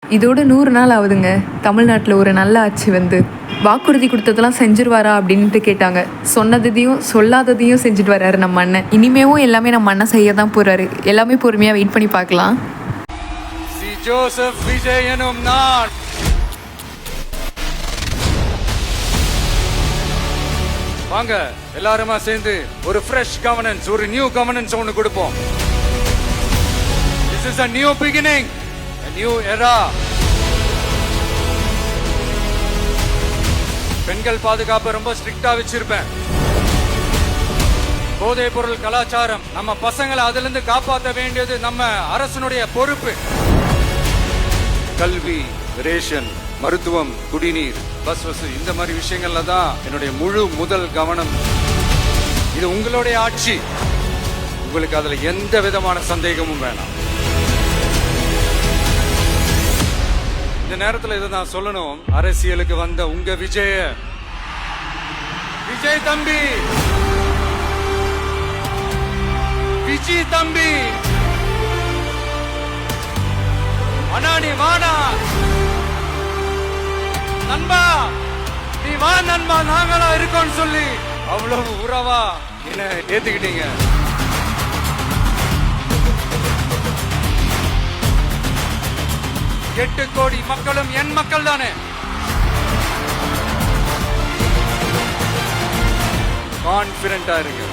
இதோட 100 நாள் ஆகுதுங்க தமிழ்நாட்டில் ஒரு நல்ல ஆட்சி வந்து. வாக்குறுதி கொடுத்ததெல்லாம் செஞ்சிருவாரா அப்படின்ட்டு கேட்டாங்க. சொன்னதையும் சொல்லாததையும் செஞ்சுட்டு வர்றாரு நம்ம அண்ணன். இனிமேவும் எல்லாமே நம்ம அண்ணன் செய்ய தான் போறாரு. எல்லாமே பொறுமையாக வெயிட் பண்ணி பார்க்கலாம். ஜோசப் விஜய் எனும் நான் வாங்க எல்லாருமா சேர்ந்து ஒரு ஃப்ரெஷ் கவர்னன்ஸ், ஒரு நியூ கவர்னன்ஸ் ஒன்னு கொடுப்போம். This is a new beginning, a new era. பெண்கள் பாதுகாப்பு ரொம்ப ஸ்ட்ரிக்ட்டா வச்சிருப்பேன். போதைப் பொருள் கலாச்சாரம், நம்ம பசங்களை அதுல இருந்து காப்பாற்ற வேண்டியது நம்ம அரசனுடைய பொறுப்பு. கல்வி, ரேஷன், மருத்துவம், குடிநீர், பஸ் வசதி, இந்த மாதிரி விஷயங்கள்ல தான் என்னுடைய முழு முதல் கவனம். இது உங்களுடைய ஆட்சி, உங்களுக்கு அதுல எந்த விதமான சந்தேகமும் வேணாம். இந்த நேரத்தில் இதை நான் சொல்லணும். அரசியலுக்கு வந்த உங்க விஜய் தம்பி, விஜய் தம்பி, அண்ணா நீ வாடா நண்பா, நீ வா நண்பா, நாங்களா இருக்கோம்னு சொல்லி அவ்வளவு உறவா என்ன ஏத்துக்கிட்டீங்க. 8 கோடி மக்களும் என் மக்கள் தானே. கான்பிடண்டா இருக்கு.